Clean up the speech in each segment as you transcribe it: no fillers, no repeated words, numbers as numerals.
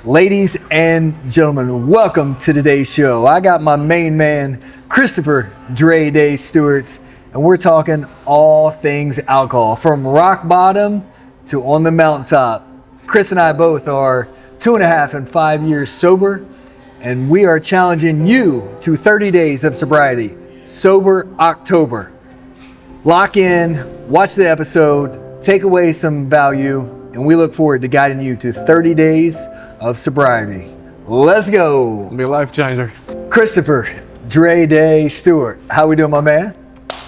Ladies and gentlemen, welcome to today's show. I got my main man, Christopher Day-Stewart, and we're talking all things alcohol, from rock bottom to on the mountaintop. Chris and I both are 2.5 and 5 years sober, and we are challenging you to 30 days of sobriety, Sober October. Lock in, watch the episode, take away some value, and we look forward to guiding you to 30 days of sobriety. Let's go. It'll be a life changer. Christopher Day-Stewart, how we doing, my man?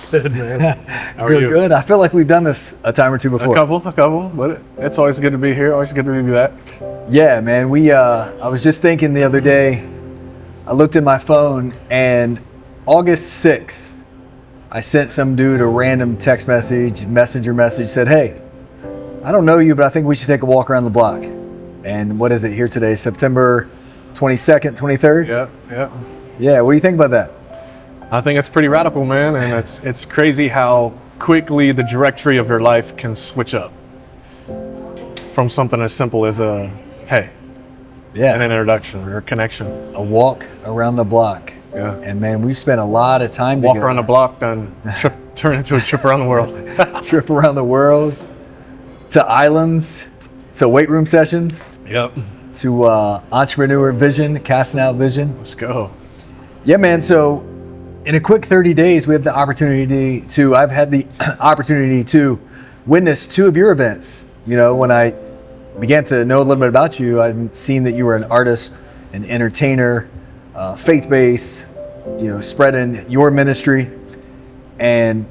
Good, man. How are you? Good. I feel like we've done this a time or two before. A couple, but it's always good to be here. Always good to be back. Yeah, man. I was just thinking the other day, I looked at my phone and August 6th, I sent some dude a random text messenger message, said, hey, I don't know you, but I think we should take a walk around the block. And what is it here today? September 22nd, 23rd? Yeah, what do you think about that? I think it's pretty radical, man, and it's crazy how quickly the directory of your life can switch up from something as simple as an introduction or a connection. A walk around the block. Yeah. And man, we've spent a lot of time Walk together. around the block, then turn into a trip around the world. Trip around the world, to islands, to weight room sessions. Yep. To entrepreneur vision, casting out vision. Let's go. Yeah, man. So in a quick 30 days, I've had the opportunity to witness 2 of your events. You know, when I began to know a little bit about you, I've seen that you were an artist, an entertainer, faith-based, spreading your ministry. And,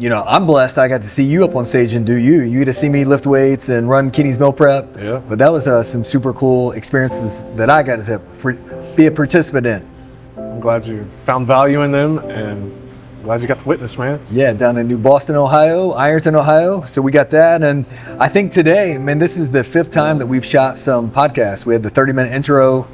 I'm blessed I got to see you up on stage and do you. You get to see me lift weights and run Kenny's Meal Prep. Yeah. But that was some super cool experiences that I got to be a participant in. I'm glad you found value in them, and glad you got to witness, man. Yeah, down in New Boston, Ohio, Ironton, Ohio. So we got that. And I think today, man, this is the 5th time that we've shot some podcasts. We had the 30-minute intro.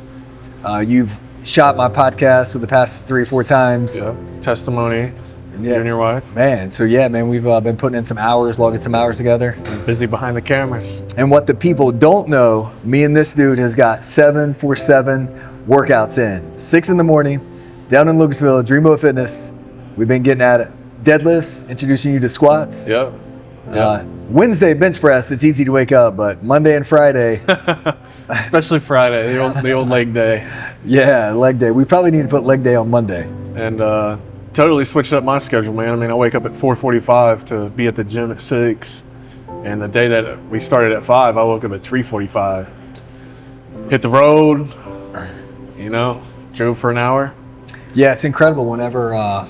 You've shot my podcast with the past 3 or 4 times. Yeah. Testimony. You and your wife. Man, so yeah, man, we've been putting in some hours, logging some hours together. Busy behind the cameras. And what the people don't know, me and this dude has got 7-for-7 workouts in. 6 in the morning, down in Lucasville, Dreamboat Fitness. We've been getting at it. Deadlifts, introducing you to squats. Yep. Wednesday, bench press, it's easy to wake up, but Monday and Friday. Especially Friday, the old leg day. Yeah, leg day. We probably need to put leg day on Monday. And totally switched up my schedule, man. I mean, I wake up at 4:45 to be at the gym at 6. And the day that we started at 5, I woke up at 3:45. Hit the road, drove for an hour. Yeah, it's incredible whenever,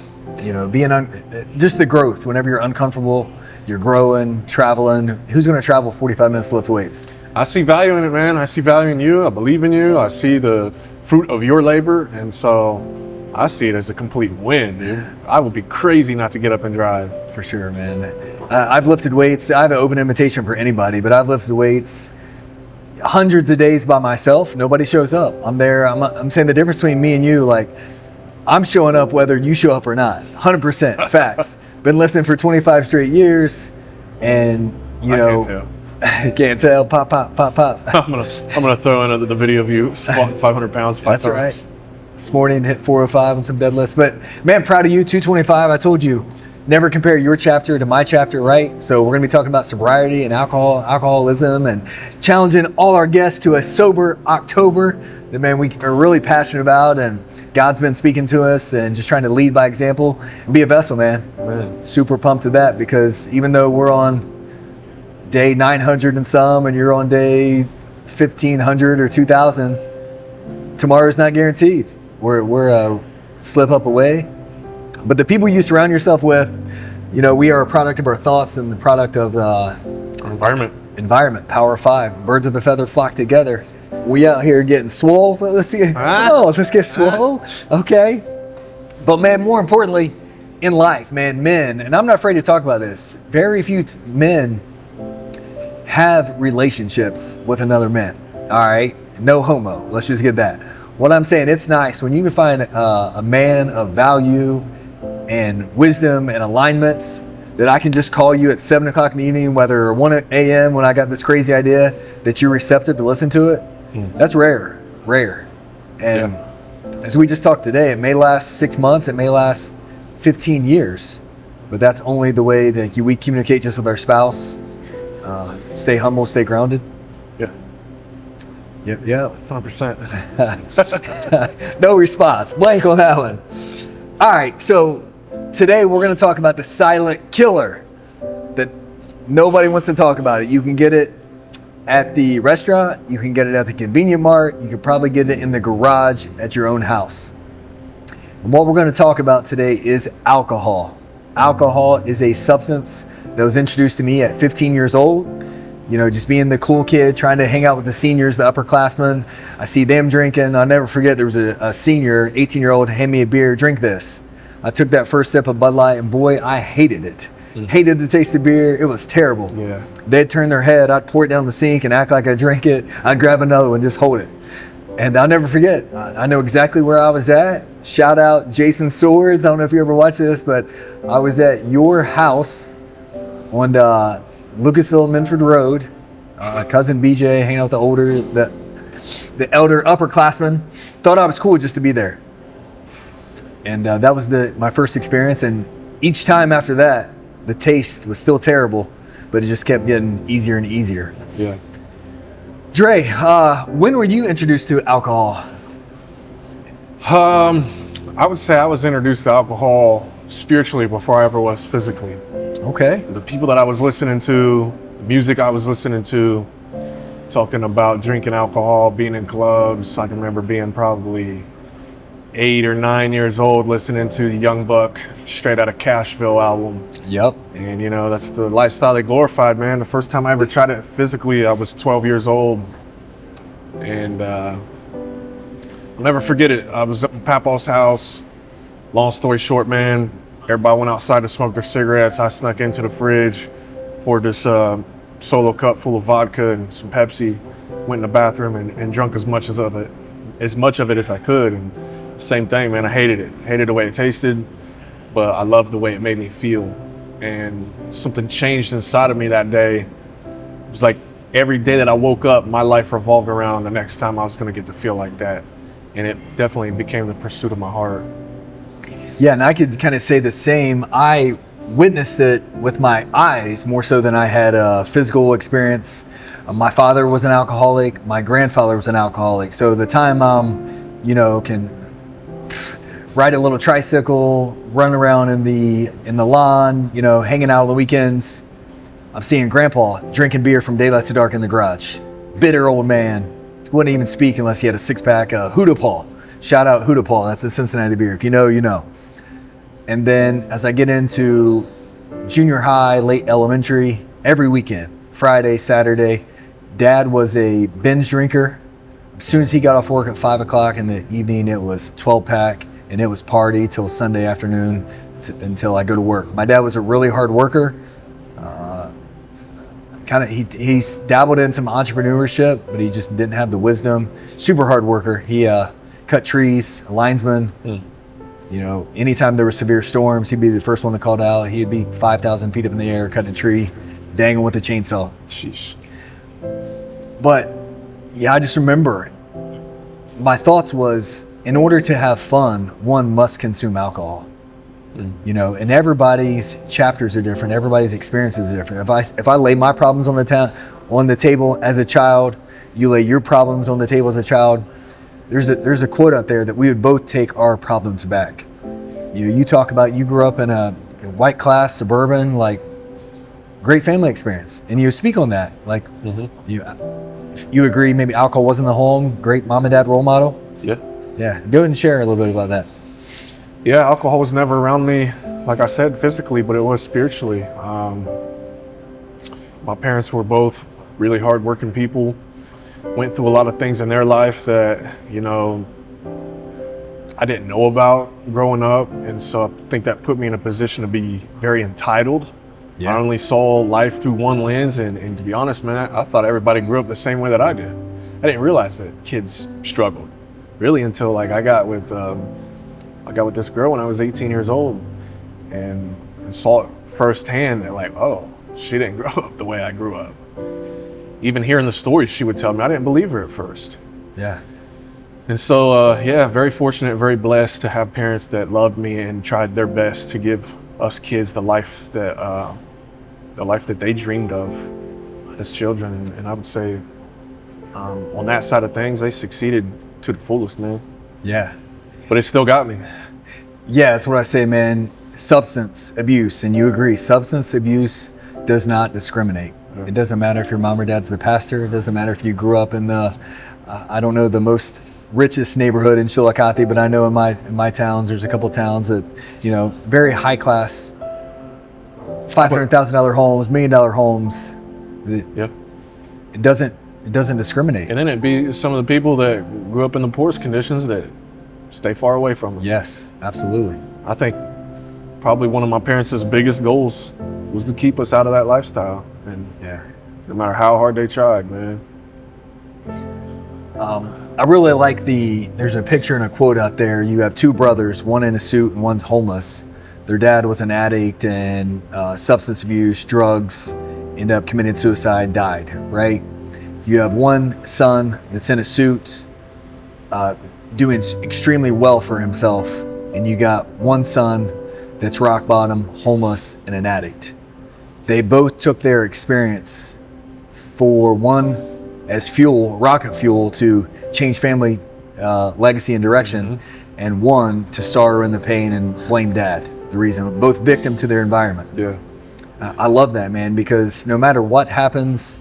just the growth. Whenever you're uncomfortable, you're growing, traveling. Who's going to travel 45 minutes to lift weights? I see value in it, man. I see value in you. I believe in you. I see the fruit of your labor. And so I see it as a complete win, dude. I would be crazy not to get up and drive. For sure, man. I've lifted weights. I have an open invitation for anybody, but I've lifted weights hundreds of days by myself. Nobody shows up. I'm there. I'm saying the difference between me and you, like, I'm showing up whether you show up or not. 100% facts. Been lifting for 25 straight years, and can't tell. Pop. I'm gonna throw in the video of you squatting 500 pounds 5 That's times. right. This morning hit 405 on some deadlifts. But man, proud of you. 225. I told you, never compare your chapter to my chapter, right? So we're gonna be talking about sobriety and alcoholism, and challenging all our guests to a sober October that, man, we are really passionate about, and God's been speaking to us and just trying to lead by example and be a vessel, man. Super pumped to that, because even though we're on day 900 and some, and you're on day 1500 or 2000, tomorrow's not guaranteed. We're a slip up away. But the people you surround yourself with, we are a product of our thoughts and the product of the environment. Power of 5. Birds of a feather flock together. We out here getting swole. Let's get swole. Okay. But man, more importantly, in life, man, men, and I'm not afraid to talk about this, very few men have relationships with another man. All right? No homo. Let's just get that. What I'm saying, it's nice when you can find a man of value and wisdom and alignments that I can just call you at 7 o'clock in the evening, whether 1 a.m. when I got this crazy idea, that you're receptive to listen to it. That's rare. And as we just talked today, it may last 6 months, it may last 15 years, but that's only the way that we communicate just with our spouse. Stay humble, stay grounded. Yeah. Yep. 100%. No response. Blank on that one. All right, so today we're going to talk about the silent killer that nobody wants to talk about. You can get it at the restaurant, you can get it at the convenient mart, you can probably get it in the garage at your own house. And what we're going to talk about today is alcohol. Alcohol is a substance that was introduced to me at 15 years old. You know, just being the cool kid, trying to hang out with the seniors, the upperclassmen. I see them drinking. I'll never forget, there was a senior, 18-year-old, hand me a beer, drink this. I took that first sip of Bud Light, and boy, I hated it. Hated the taste of beer. It was terrible. Yeah. They'd turn their head. I'd pour it down the sink and act like I drank it. I'd grab another one, just hold it. And I'll never forget. I know exactly where I was at. Shout out Jason Swords. I don't know if you ever watch this, but I was at your house on Lucasville Minford Road. Cousin BJ hanging out with the elder upperclassmen. Thought I was cool just to be there. And that was my first experience. And each time after that, the taste was still terrible, but it just kept getting easier and easier. Yeah. Dre, when were you introduced to alcohol? I would say I was introduced to alcohol spiritually before I ever was physically. Okay. The people that I was listening to, the music I was listening to, talking about drinking alcohol, being in clubs. I can remember being probably 8 or 9 years old listening to the Young Buck Straight Outta Cashville album. Yep. And you know, that's the lifestyle they glorified, man. The first time I ever tried it physically, I was 12 years old. And I'll never forget it. I was up in Papa's house. Long story short, man, everybody went outside to smoke their cigarettes. I snuck into the fridge, poured this solo cup full of vodka and some Pepsi, went in the bathroom and drunk as much of it as I could. And same thing, man, I hated it. Hated the way it tasted, but I loved the way it made me feel. And something changed inside of me that day. It was like every day that I woke up, my life revolved around the next time I was gonna get to feel like that. And it definitely became the pursuit of my heart. Yeah, and I could kind of say the same. I witnessed it with my eyes more so than I had a physical experience. My father was an alcoholic. My grandfather was an alcoholic. So the time can ride a little tricycle, run around in the lawn, hanging out on the weekends, I'm seeing Grandpa drinking beer from daylight to dark in the garage. Bitter old man. Wouldn't even speak unless he had a six-pack of Hootapal. Shout out Hootapal. That's a Cincinnati beer. If you know, you know. And then as I get into junior high, late elementary, every weekend, Friday, Saturday, Dad was a binge drinker. As soon as he got off work at 5 o'clock in the evening, it was 12-pack, and it was party till Sunday afternoon until I go to work. My dad was a really hard worker. He dabbled in some entrepreneurship, but he just didn't have the wisdom. Super hard worker. He cut trees, a linesman. Anytime there were severe storms, he'd be the first one to call out. He'd be 5,000 feet up in the air, cutting a tree, dangling with a chainsaw. Sheesh. But yeah, I just remember my thoughts was, in order to have fun, one must consume alcohol. And everybody's chapters are different. Everybody's experiences are different. If I lay my problems on the table as a child, you lay your problems on the table as a child. There's a quote out there that we would both take our problems back. You talk about you grew up in a white class suburban, like, great family experience, and you speak on that. Like, you agree maybe alcohol wasn't the home, great mom and dad role model. Yeah. Go ahead and share a little bit about that. Yeah, alcohol was never around me, like I said, physically, but it was spiritually. My parents were both really hardworking people, went through a lot of things in their life that, I didn't know about growing up. And so I think that put me in a position to be very entitled. Yeah. I only saw life through one lens. And to be honest, man, I thought everybody grew up the same way that I did. I didn't realize that kids struggled really until I got with this girl when I was 18 years old and saw it firsthand that she didn't grow up the way I grew up. Even hearing the stories she would tell me, I didn't believe her at first. Yeah. And so, yeah, very fortunate, very blessed to have parents that loved me and tried their best to give us kids the life that they dreamed of as children. And I would say, on that side of things, they succeeded to the fullest, man. Yeah. But it still got me. Yeah, that's what I say, man. Substance abuse, and you agree, substance abuse does not discriminate. Yeah. It doesn't matter if your mom or dad's the pastor. It doesn't matter if you grew up in the, I don't know, the most richest neighborhood in Chillicothe, but I know in my towns, there's a couple towns that, very high class, $500,000 homes, $1 million homes. Yeah. It doesn't discriminate. And then it'd be some of the people that grew up in the poorest conditions that stay far away from them. Yes, absolutely. I think probably one of my parents' biggest goals was to keep us out of that lifestyle. And Yeah. no matter how hard they tried, man. I really like there's a picture and a quote out there. You have two brothers, one in a suit and one's homeless. Their dad was an addict and substance abuse, drugs, ended up committing suicide, died, right? You have one son that's in a suit, doing extremely well for himself, and you got one son that's rock bottom, homeless, and an addict. They both took their experience for one as fuel, rocket fuel, to change family legacy and direction, and one to sorrow in the pain and blame dad. The reason, both victim to their environment. Yeah. I love that, man, because no matter what happens,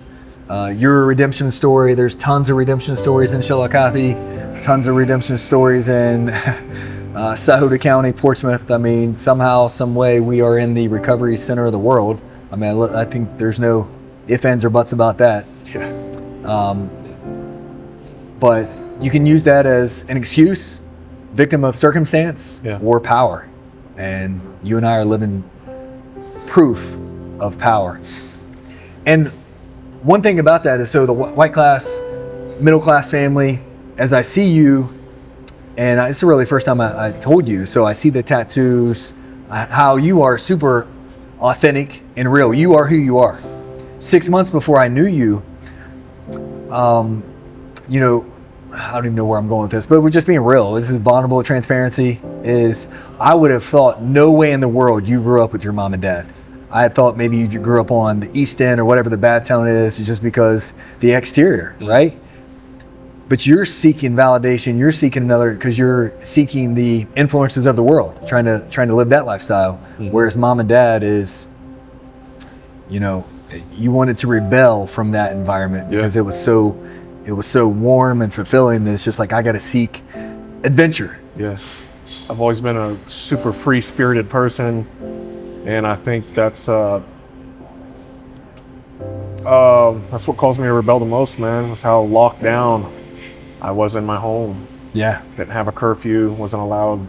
you're a redemption story. There's tons of redemption stories in Chillicothe, tons of redemption stories in Scioto County, Portsmouth. I mean, somehow, some way, we are in the recovery center of the world. I mean, I think there's no ifs, ands, or buts about that. Yeah. But you can use that as an excuse, victim of circumstance, Yeah. or power. And you and I are living proof of power. And one thing about that is, so the white class, middle class family, as I see you, and it's really the first time I told you, so I see the tattoos, how you are super authentic and real. You are who you are. 6 months before I knew you, I don't even know where I'm going with this, but we're just being real. This is vulnerable transparency. I would have thought no way in the world you grew up with your mom and dad. I had thought maybe you grew up on the East End or whatever the bad town is, just because the exterior, right? But you're seeking validation. You're seeking another, because you're seeking the influences of the world, trying to live that lifestyle. Whereas mom and dad is, you wanted to rebel from that environment because it was so warm and fulfilling that it's just like, I got to seek adventure. Yeah. I've always been a super free-spirited person, and I think that's what caused me to rebel the most, man. Was how locked down I was in my home. Yeah. Didn't have a curfew, wasn't allowed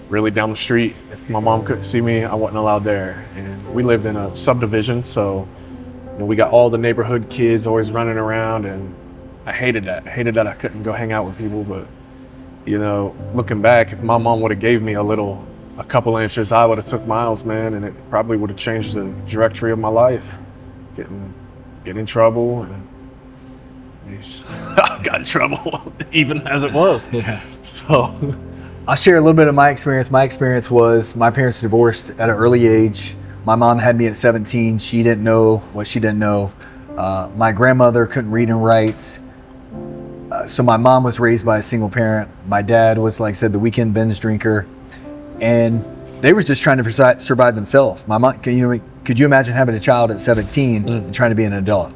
really down the street. If my mom couldn't see me, I wasn't allowed there. And we lived in a subdivision, so we got all the neighborhood kids always running around, and I hated that. I hated that I couldn't go hang out with people. But looking back, if my mom would have gave me a couple inches, I would have took miles, man, and it probably would have changed the trajectory of my life. Getting in trouble, and I got in trouble even as it was. Yeah. So I'll share a little bit of my experience. My experience was my parents divorced at an early age. My mom had me at 17. She didn't know what she didn't know. My grandmother couldn't read and write. So my mom was raised by a single parent. My dad was, like I said, the weekend binge drinker. And they were just trying to survive themselves. My mom, could you imagine having a child at 17 and trying to be an adult?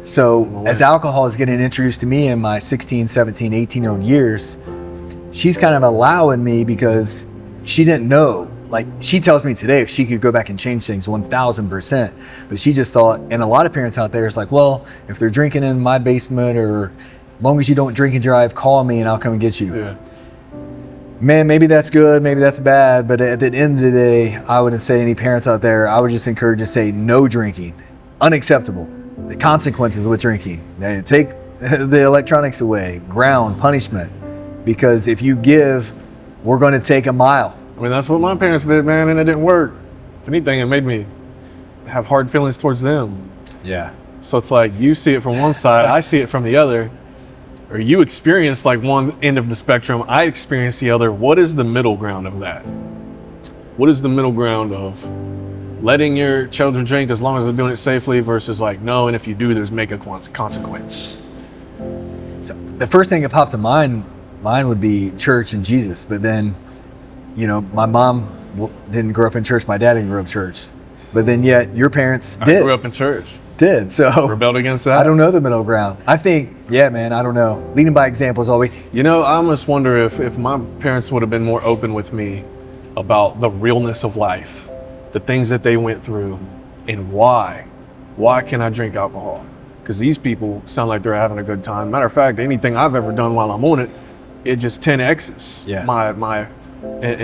So as alcohol is getting introduced to me in my 16, 17, 18-year-old years, she's kind of allowing me because she didn't know. Like, she tells me today if she could go back and change things 1,000%. But she just thought, and a lot of parents out there is like, well, if they're drinking in my basement, or as long as you don't drink and drive, call me and I'll come and get you. Yeah. Man, maybe that's good, maybe that's bad. But at the end of the day, I wouldn't say any parents out there, I would just encourage to say no drinking. Unacceptable. The consequences with drinking. They take the electronics away, ground, punishment. Because if you give, we're going to take a mile. I mean, that's what my parents did, man, and it didn't work. If anything, it made me have hard feelings towards them. Yeah. So it's like you see it from one side, I see it from the other, or you experience like one end of the spectrum, I experience the other. What is the middle ground of that? What is the middle ground of letting your children drink as long as they're doing it safely versus like, no, and if you do, there's make a consequence? So the first thing that popped to mine would be church and Jesus. But then, you know, my mom didn't grow up in church. My dad didn't grow up in church. But then yet your parents did. I grew up in church. Did. So rebelled against that? I don't know the middle ground. I think, yeah, man, I don't know. Leading by example is all we... You know, I almost wonder if my parents would have been more open with me about the realness of life, the things that they went through, and why. Why can I drink alcohol? Because these people sound like they're having a good time. Matter of fact, anything I've ever done while I'm on it, it just 10x's my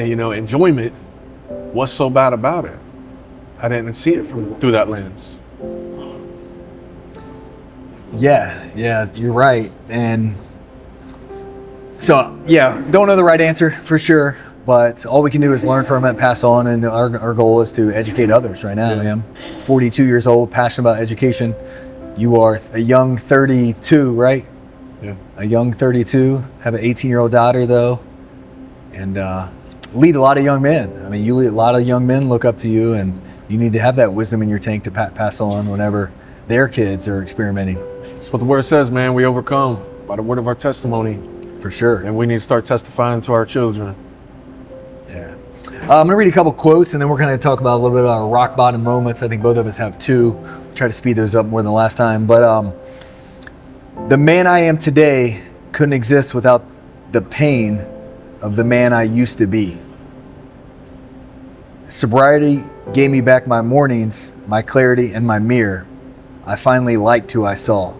you know, enjoyment. What's so bad about it? I didn't see it through that lens. Yeah, you're right. And so, yeah, don't know the right answer for sure, but all we can do is learn from it, pass on, and our goal is to educate others right now. I'm 42 years old, passionate about education. You are a young 32, right? Yeah. A young 32, have an 18-year-old daughter though, and lead a lot of young men. I mean, you lead a lot of young men look up to you, and you need to have that wisdom in your tank to pass on whenever their kids are experimenting. That's what the word says, man. We overcome by the word of our testimony. For sure. And we need to start testifying to our children. Yeah. I'm going to read a couple quotes, and then we're going to talk about a little bit about our rock bottom moments. I think both of us have two. Try to speed those up more than last time. But the man I am today couldn't exist without the pain of the man I used to be. Sobriety gave me back my mornings, my clarity, and my mirror. I finally liked who I saw.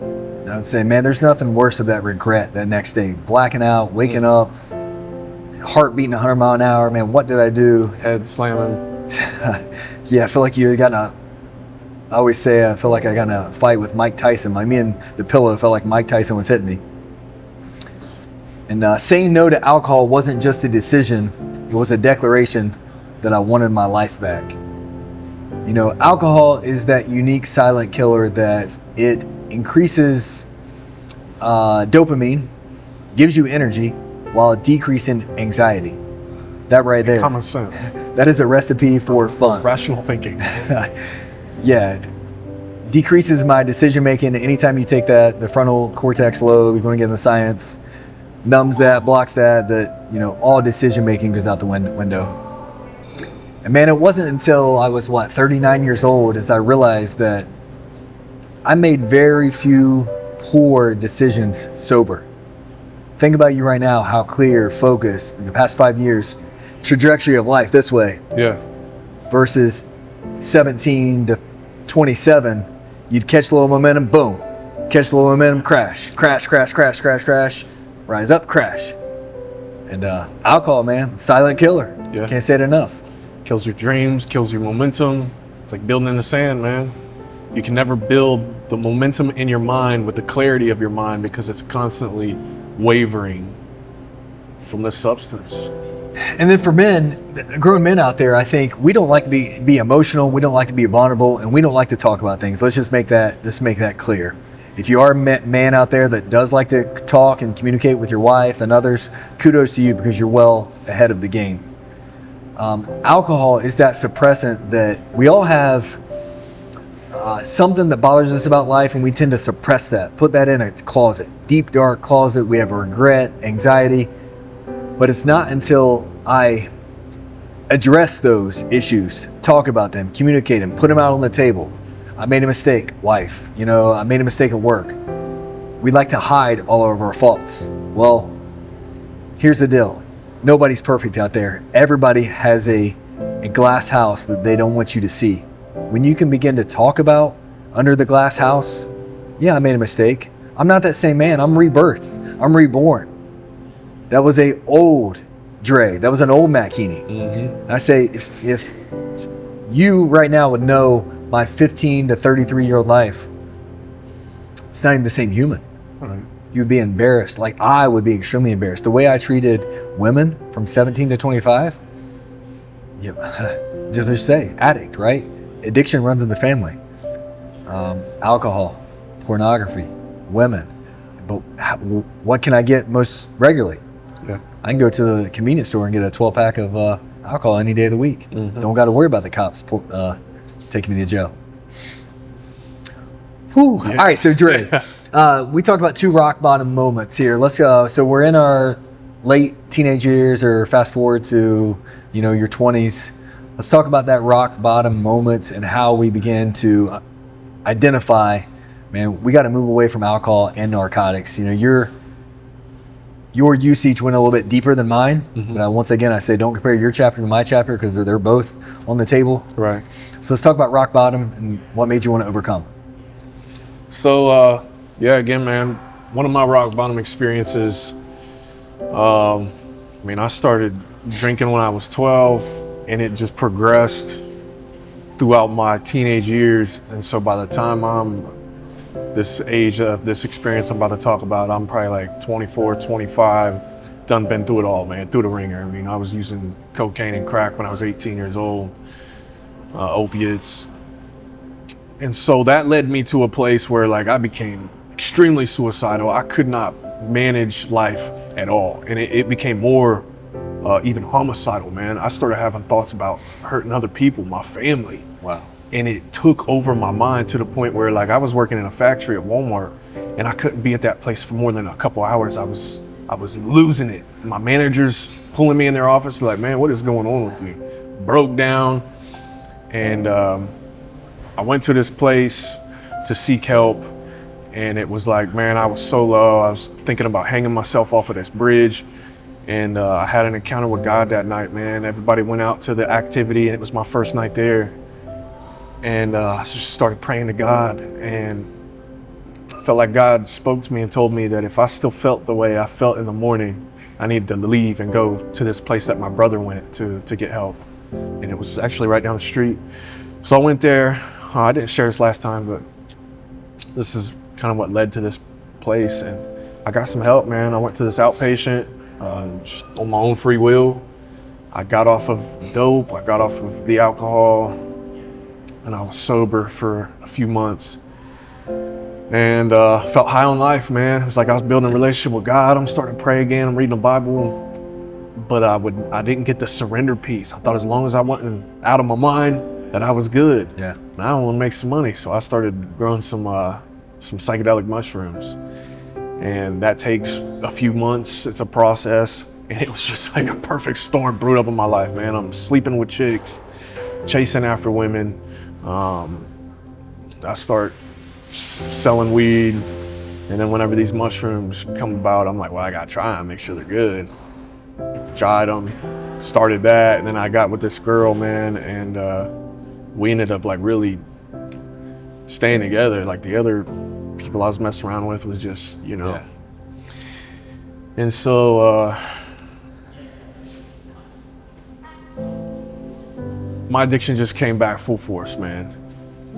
And I would say, man, there's nothing worse of that regret that next day. Blacking out, waking up, heart beating 100 miles an hour. Man, what did I do? Head slamming. Yeah, I feel like I always say I feel like I got in a fight with Mike Tyson. Like me and the pillow felt like Mike Tyson was hitting me. And saying no to alcohol wasn't just a decision. It was a declaration that I wanted my life back. You know, alcohol is that unique silent killer that it increases dopamine, gives you energy, while decreasing anxiety. That right there. Common sense. That is a recipe for fun. Rational thinking. Yeah. Decreases my decision making. Anytime you take the frontal cortex lobe, you're going to get into science, numbs that, blocks that, all decision making goes out the window. And man, it wasn't until I was 39 years old as I realized that I made very few poor decisions sober. Think about you right now, how clear, focused, in the past 5 years, trajectory of life this way. Yeah. Versus 17 to 27, you'd catch a little momentum, boom. Catch a little momentum, crash. Crash, crash, crash, crash, crash. Rise up, crash. And alcohol, man, silent killer. Yeah. Can't say it enough. Kills your dreams, kills your momentum. It's like building in the sand, man. You can never build the momentum in your mind with the clarity of your mind because it's constantly wavering from the substance. And then for men, grown men out there, I think we don't like to be emotional, we don't like to be vulnerable, and we don't like to talk about things. Let's just make that clear. If you are a man out there that does like to talk and communicate with your wife and others, kudos to you because you're well ahead of the game. Alcohol is that suppressant that we all have something that bothers us about life, and we tend to suppress that, put that in a closet, deep dark closet. We have regret, anxiety, but it's not until I address those issues, talk about them, communicate them, put them out on the table. I made a mistake, wife, I made a mistake at work. We like to hide all of our faults. Well, here's the deal. Nobody's perfect out there. Everybody has a glass house that they don't want you to see. When you can begin to talk about under the glass house, yeah, I made a mistake. I'm not that same man. I'm rebirthed. I'm reborn. That was a old Dray. That was an old Matt Keeney. Mm-hmm. I say, if you right now would know my 15 to 33-year-old life, it's not even the same human. Right. You'd be embarrassed. Like I would be extremely embarrassed. The way I treated women from 17 to 25, just say, addict, right? Addiction runs in the family. alcohol, pornography, women. But what can I get most regularly? Yeah. I can go to the convenience store and get a 12-pack of alcohol any day of the week. Don't got to worry about the cops taking me to jail. Whew. Yeah. All right, so Dre, we talked about 2 rock bottom moments here. Let's go. So we're in our late teenage years, or fast forward to your 20s. Let's talk about that rock bottom moment and how we begin to identify, man, we got to move away from alcohol and narcotics. Your usage went a little bit deeper than mine. But once again, I say don't compare your chapter to my chapter because they're both on the table. Right. So let's talk about rock bottom and what made you want to overcome. So, again, man, one of my rock bottom experiences, I started drinking when I was 12, and it just progressed throughout my teenage years. And so by the time I'm this age of this experience I'm about to talk about, I'm probably like 24, 25, done been through it all, man, through the ringer. I was using cocaine and crack when I was 18 years old, opiates. And so that led me to a place where I became extremely suicidal. I could not manage life at all. And it became more even homicidal, man. I started having thoughts about hurting other people, my family. Wow. And it took over my mind to the point where I was working in a factory at Walmart, and I couldn't be at that place for more than a couple hours. I was losing it. My managers pulling me in their office like, man, what is going on with you? Broke down. And I went to this place to seek help, and it was like, man, I was so low. I was thinking about hanging myself off of this bridge. And I had an encounter with God that night, man. Everybody went out to the activity, and it was my first night there. And I just started praying to God, and I felt like God spoke to me and told me that if I still felt the way I felt in the morning, I needed to leave and go to this place that my brother went to get help. And it was actually right down the street. So I went there. I didn't share this last time, but this is kind of what led to this place. And I got some help, man. I went to this outpatient just on my own free will. I got off of dope. I got off of the alcohol. And I was sober for a few months. And felt high on life, man. It was like I was building a relationship with God. I'm starting to pray again. I'm reading the Bible. But I didn't get the surrender piece. I thought as long as I wasn't out of my mind, that I was good. Yeah. And I want to make some money. So I started growing some psychedelic mushrooms. And that takes a few months. It's a process. And it was just like a perfect storm brewed up in my life, man. I'm sleeping with chicks, chasing after women. I start selling weed. And then whenever these mushrooms come about, I'm like, well, I got to try them, make sure they're good. Tried them, started that. And then I got with this girl, man. And we ended up really staying together. The other people I was messing around with was just, Yeah. And so my addiction just came back full force, man.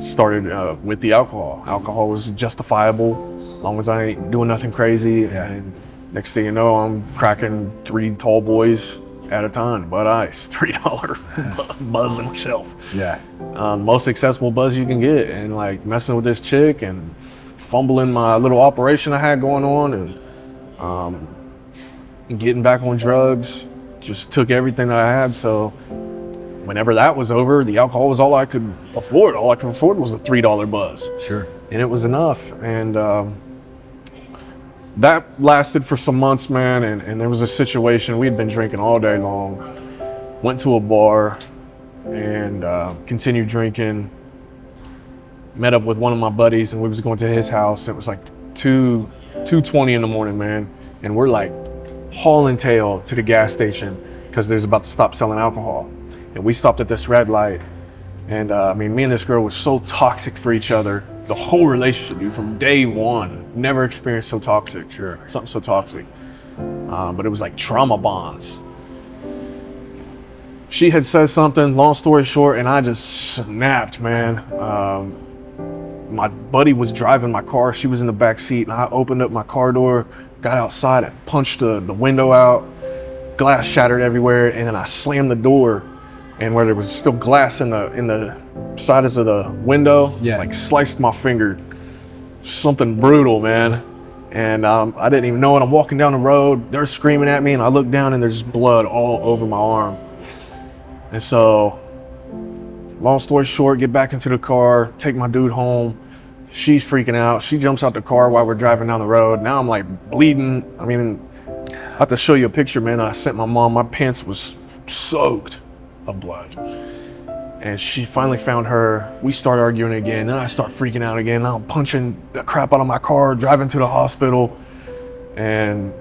Started with the alcohol. Alcohol was justifiable as long as I ain't doing nothing crazy. Yeah. And next thing you know, I'm cracking 3 tall boys at a time. Bud Ice, $3 buzz on the shelf. Yeah. Most accessible buzz you can get, and messing with this chick and fumbling my little operation I had going on, and getting back on drugs. Just took everything that I had. So whenever that was over, the alcohol was all I could afford. All I could afford was a $3 buzz. Sure. And it was enough. And that lasted for some months, man. And there was a situation, we'd been drinking all day long. Went to a bar and continued drinking. Met up with one of my buddies, and we was going to his house. It was 2:20 in the morning, man. And we're hauling tail to the gas station because there's about to stop selling alcohol. And we stopped at this red light. And me and this girl was so toxic for each other. The whole relationship, dude, from day one, never experienced so toxic. Sure. Something so toxic. But it was like trauma bonds. She had said something, long story short, and I just snapped, man. My buddy was driving my car. She was in the back seat, and I opened up my car door, got outside, and punched the window out. Glass shattered everywhere, and then I slammed the door. and where there was still glass in the sides of the window, Yeah. like sliced my finger. Something brutal, man. And I didn't even know it. I'm walking down the road, they're screaming at me, and I look down and there's blood all over my arm. And so, long story short, get back into the car, take my dude home. She's freaking out. She jumps out the car while we're driving down the road. Now I'm like bleeding. I mean, I have to show you a picture, man. I sent my mom. My pants was soaked of blood. And she finally found her. We start arguing again. Then I start freaking out again. Now I'm punching the crap out of my car, driving to the hospital. And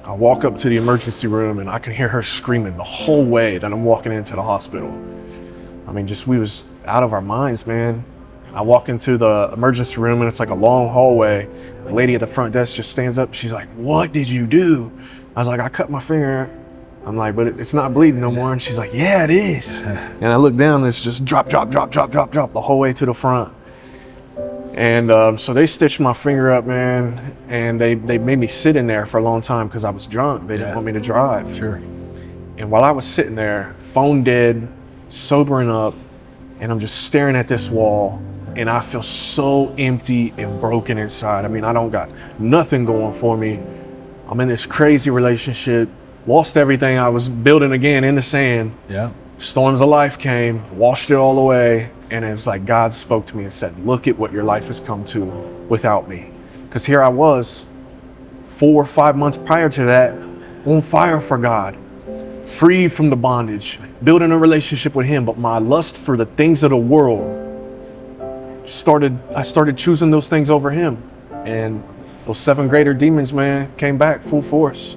I walk up to the emergency room and I can hear her screaming the whole way that I'm walking into the hospital. I mean, we was out of our minds, man. I walk into the emergency room and it's like a long hallway. The lady at the front desk just stands up. She's like, "What did you do?" I was like, "I cut my finger." I'm like, "But it's not bleeding no more." And she's like, "Yeah, it is." And I look down and it's just drop the whole way to the front. And so they stitched my finger up, man. And they made me sit in there for a long time because I was drunk. They didn't want me to drive. Sure. And while I was sitting there, phone dead, sobering up, and I'm just staring at this wall, and I feel so empty and broken inside. I mean, I don't got nothing going for me. I'm in this crazy relationship, lost everything I was building again in the sand. Yeah. Storms of life came, washed it all away, and it was like God spoke to me and said, "Look at what your life has come to without me." Because here I was, 4 or 5 months prior to that, on fire for God, free from the bondage, building a relationship with Him, but my lust for the things of the world I started choosing those things over Him. And those 7 greater demons, man, came back full force.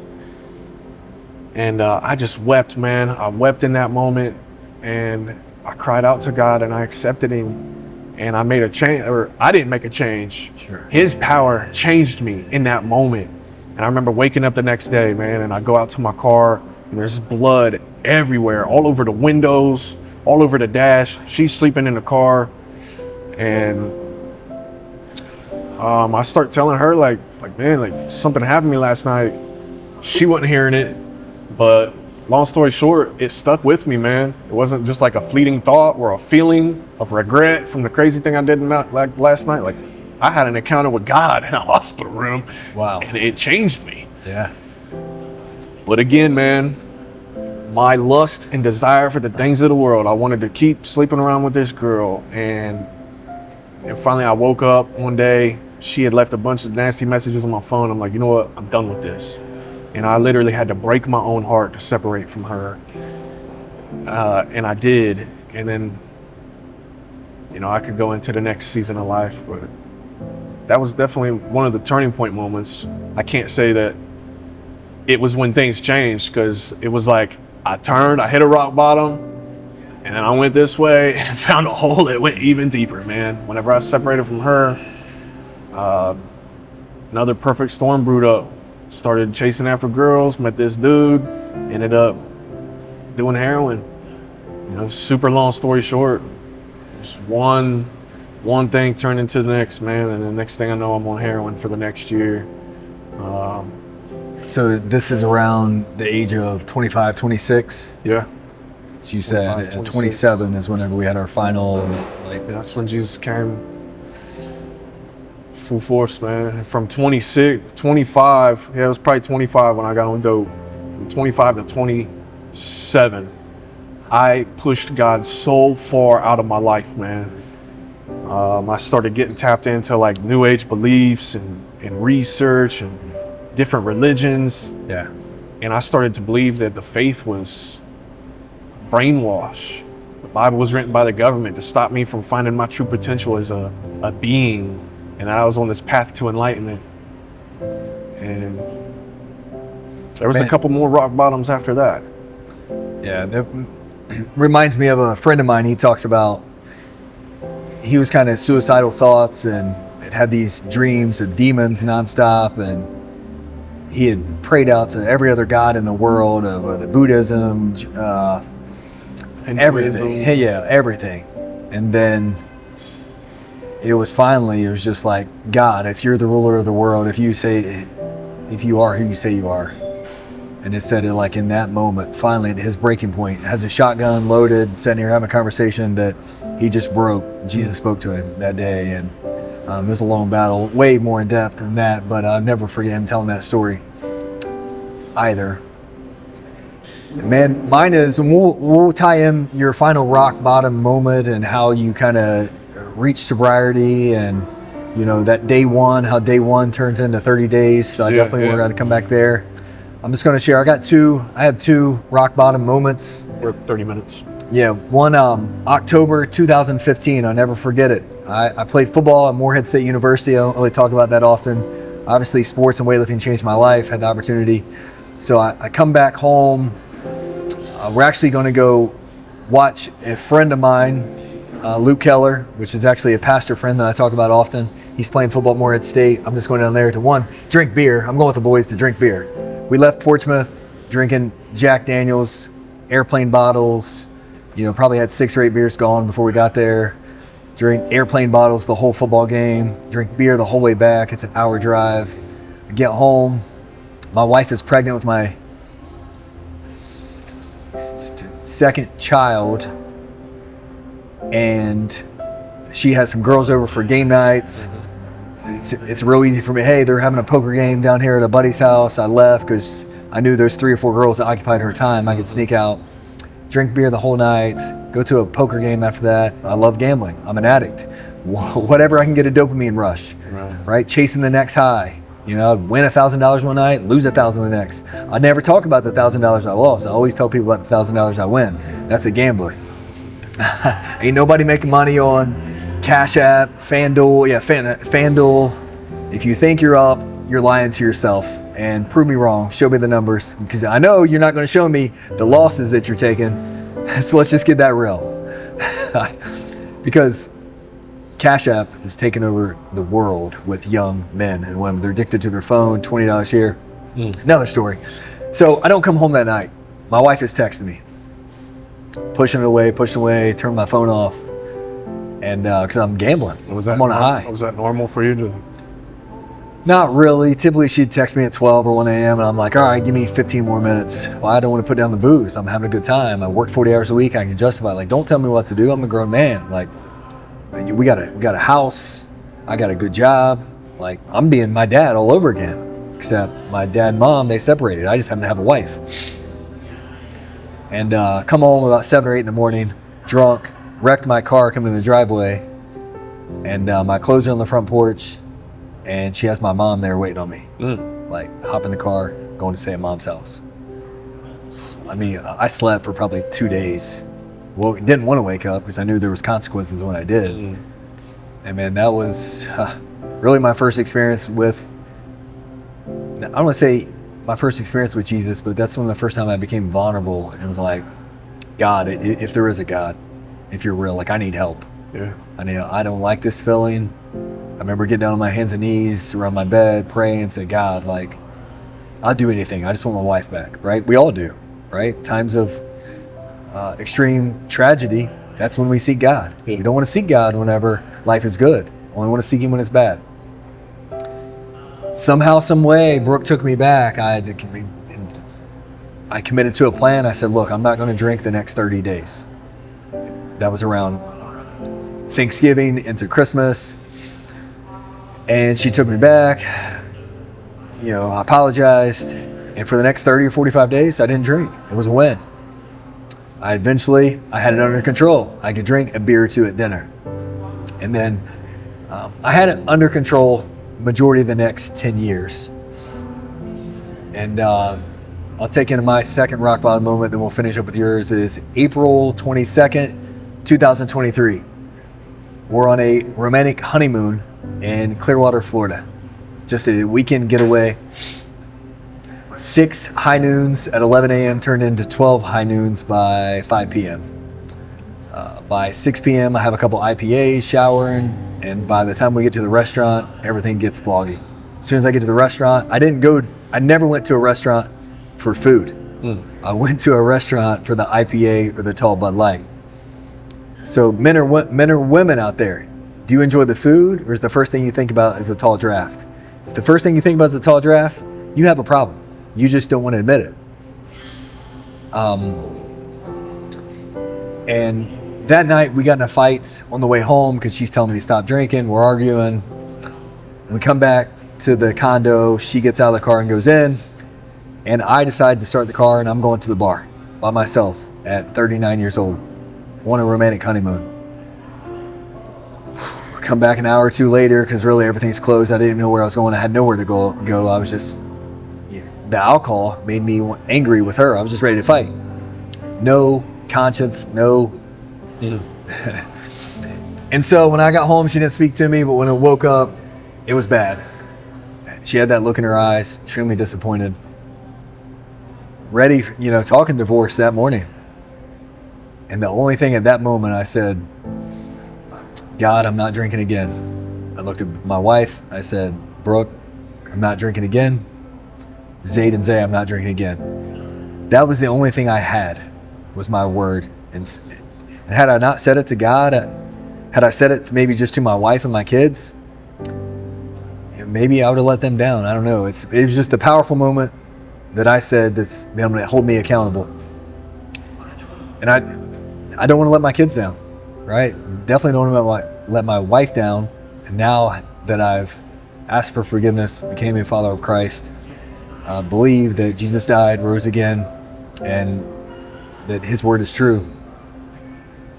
And I just wept, man. I wept in that moment, and I cried out to God, and I accepted Him, and I made a change. Or I didn't make a change. Sure. His power changed me in that moment. And I remember waking up the next day, man, and I go out to my car, and there's blood everywhere, all over the windows, all over the dash. She's sleeping in the car. And I start telling her, like, man, like something happened to me last night. She wasn't hearing it, but long story short, it stuck with me, man. It wasn't just like a fleeting thought or a feeling of regret from the crazy thing I did like last night. Like, I had an encounter with God in a hospital room. Wow. And it changed me. Yeah. But again, man, my lust and desire for the things of the world, I wanted to keep sleeping around with this girl. And finally I woke up one day, she had left a bunch of nasty messages on my phone. I'm like, you know what? I'm done with this. And I literally had to break my own heart to separate from her. And I did. And then, you know, I could go into the next season of life, but that was definitely one of the turning point moments. I can't say that it was when things changed, because it was like I turned, I hit a rock bottom, and then I went this way and found a hole that went even deeper, man. Whenever I separated from her, another perfect storm brewed up. Started chasing after girls, met this dude, ended up doing heroin. You know, super long story short, just one thing turned into the next, man. And the next thing I know, I'm on heroin for the next year. So this is around the age of 25, 26? Yeah. So you said 25, at 26. 27 is whenever we had our final, like, That's when Jesus came full force, man. From 26, 25, yeah, it was probably 25 when I got on dope. From 25 to 27, I pushed God so far out of my life, man. I started getting tapped into like new age beliefs and research and different religions. yeah. And I started to believe that the faith was brainwash. The Bible was written by the government to stop me from finding my true potential as a being. And I was on this path to enlightenment. And there was a couple more rock bottoms after that. Yeah, that reminds me of a friend of mine. He talks about, he was kind of suicidal thoughts and had these dreams of demons nonstop, and he had prayed out to every other god in the world, of whether Buddhism, everything. Yeah, everything. And then it was just like, God, if you're the ruler of the world, if you are who you say you are, And it said, like, in that moment, finally, at his breaking point, has a shotgun loaded, sitting here having a conversation that he just broke. Jesus spoke to him that day, and it was a long battle, way more in depth than that, but I'll never forget him telling that story either. Man, mine is, and we'll tie in your final rock bottom moment and how you kind of reach sobriety, and that day one, how day one turns into 30 days. So I definitely we're going to come back there. I'm just going to share. I have two rock bottom moments. We're 30 minutes. Yeah, one October 2015. I'll never forget it. I played football at Morehead State University. I don't really talk about that often. Obviously, sports and weightlifting changed my life. Had the opportunity. So I come back home. We're actually going to go watch a friend of mine, Luke Keller, which is actually a pastor friend that I talk about often. He's playing football at Morehead State. I'm just going down there to drink beer. I'm going with the boys to drink beer. We left Portsmouth drinking Jack Daniels, airplane bottles, probably had 6 or 8 beers gone before we got there. Drink airplane bottles the whole football game, drink beer the whole way back. It's an hour drive. I get home. My wife is pregnant with my second child, and she has some girls over for game nights. It's real easy for me. Hey, they're having a poker game down here at a buddy's house. I left because I knew there's 3 or 4 girls that occupied her time. I could sneak out, drink beer the whole night, go to a poker game after that. I love gambling. I'm an addict. Whatever I can get a dopamine rush, right? Chasing the next high. I'd win $1,000 one night, lose $1,000 the next. I never talk about the $1,000 I lost. I always tell people about the $1,000 I win. That's a gambler. Ain't nobody making money on Cash App, FanDuel. FanDuel. If you think you're up, you're lying to yourself. And prove me wrong. Show me the numbers, because I know you're not going to show me the losses that you're taking. So let's just get that real. Because Cash App has taken over the world with young men and women. They're addicted to their phone. $20 here. Another story. So I don't come home that night. My wife is texting me, pushing away, turn my phone off. And because I'm gambling, I'm on a high. Was that normal for you to? Not really. Typically, she'd text me at 12 or 1 a.m. and I'm like, all right, give me 15 more minutes. Well, I don't want to put down the booze. I'm having a good time. I work 40 hours a week. I can justify. Like, don't tell me what to do. I'm a grown man. Like, we got a house. I got a good job. Like, I'm being my dad all over again. Except my dad and mom, they separated. I just happen to have a wife. And come home about 7 or 8 in the morning, drunk. Wrecked my car coming in the driveway, and my clothes are on the front porch, and she has my mom there waiting on me. Like, hop in the car, going to stay at mom's house. I mean, I slept for probably 2 days. Well, didn't want to wake up because I knew there was consequences when I did. And man, that was really my first experience with, I don't want to say my first experience with Jesus, but that's when the first time I became vulnerable and was like, God, if there is a God, if you're real, like, I need help. Yeah. I don't like this feeling. I remember getting down on my hands and knees around my bed, praying and say, God, like, I'll do anything. I just want my wife back, right? We all do, right? Times of extreme tragedy, that's when we seek God. Yeah. We don't want to seek God whenever life is good. Only want to seek Him when it's bad. Somehow, some way, Brooke took me back. I committed to a plan. I said, look, I'm not going to drink the next 30 days. That was around Thanksgiving into Christmas. And she took me back. I apologized. And for the next 30 or 45 days, I didn't drink. It was a win. I had it under control. I could drink a beer or two at dinner. And then I had it under control majority of the next 10 years. And I'll take into my second rock bottom moment, then we'll finish up with yours, is April 22nd, 2023. We're on a romantic honeymoon in Clearwater, Florida. Just a weekend getaway. 6 high noons at 11 a.m. turned into 12 high noons by 5 p.m. By 6 p.m. I have a couple IPAs, showering, and by the time we get to the restaurant, everything gets foggy. As soon as I get to the restaurant, I never went to a restaurant for food. I went to a restaurant for the IPA or the tall Bud Light. So men or women out there, do you enjoy the food, or is the first thing you think about is the tall draft? If the first thing you think about is the tall draft, you have a problem. You just don't want to admit it. And that night we got in a fight on the way home because she's telling me to stop drinking. We're arguing. We come back to the condo. She gets out of the car and goes in. And I decide to start the car, and I'm going to the bar by myself at 39 years old. On a romantic honeymoon. Come back an hour or two later because really everything's closed. I didn't know where I was going. I had nowhere to go. I was just, the alcohol made me angry with her. I was just ready to fight. No conscience, no. And so when I got home, she didn't speak to me, but when I woke up, it was bad. She had that look in her eyes, extremely disappointed. Ready, talking divorce that morning. And the only thing at that moment I said, God, I'm not drinking again. I looked at my wife. I said, Brooke, I'm not drinking again. Zayd and Zay, I'm not drinking again. That was the only thing I had, was my word. And had I not said it to God, had I said it maybe just to my wife and my kids, maybe I would have let them down. I don't know. It was just a powerful moment that I said that's going to hold me accountable. And I don't want to let my kids down, right? Definitely don't want to let my wife down. And now that I've asked for forgiveness, became a follower of Christ, believe that Jesus died, rose again, and that his word is true.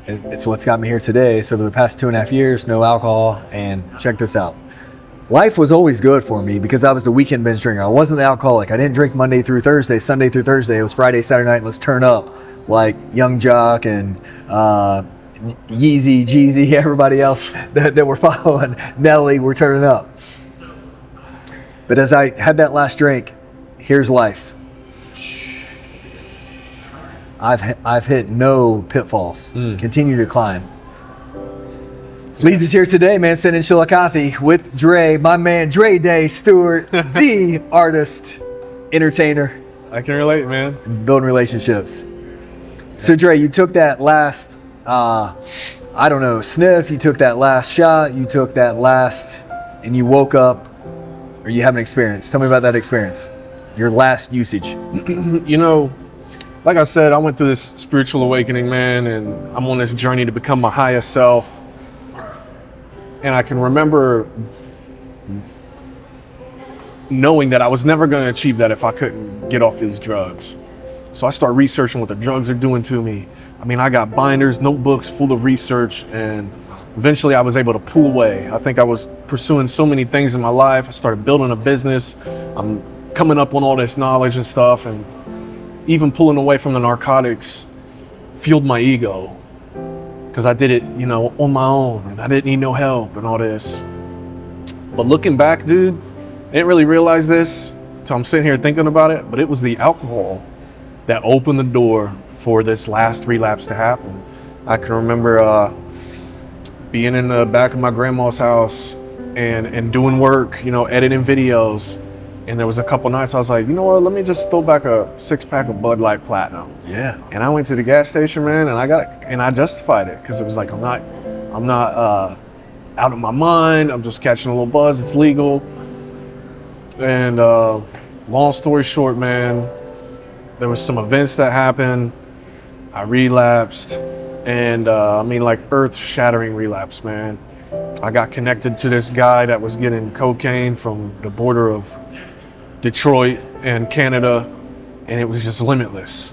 It's what's got me here today. So for the past 2.5 years, no alcohol. And check this out. Life was always good for me because I was the weekend binge drinker. I wasn't the alcoholic. I didn't drink Monday through Thursday, Sunday through Thursday. It was Friday, Saturday night, let's turn up. Like Young Jock and Yeezy, Jeezy, everybody else that were following Nelly were turning up. But as I had that last drink, here's life. I've hit no pitfalls. Continue to climb. Leads us here today, man, sitting in Chillicothe with Dray, my man, Day-Stewart, the artist, entertainer. I can relate, man. Building relationships. So Dray, you took that last, sniff, you took that last shot, you took that last, and you woke up, or you have an experience. Tell me about that experience, your last usage. Like I said, I went through this spiritual awakening, man, and I'm on this journey to become my highest self. And I can remember knowing that I was never going to achieve that if I couldn't get off these drugs. So I started researching what the drugs are doing to me. I mean, I got binders, notebooks full of research, and eventually I was able to pull away. I think I was pursuing so many things in my life. I started building a business. I'm coming up on all this knowledge and stuff, and even pulling away from the narcotics fueled my ego. Because I did it, on my own, and I didn't need no help and all this. But looking back, dude, I didn't really realize this until I'm sitting here thinking about it, but it was the alcohol that opened the door for this last relapse to happen. I can remember being in the back of my grandma's house and doing work, editing videos. And there was a couple nights I was like, you know what, let me just throw back a 6-pack of Bud Light Platinum. Yeah. And I went to the gas station, man, and I justified it because it was like, I'm not out of my mind. I'm just catching a little buzz. It's legal. And long story short, man, there was some events that happened. I relapsed, and earth-shattering relapse, man. I got connected to this guy that was getting cocaine from the border of Detroit and Canada, and it was just limitless.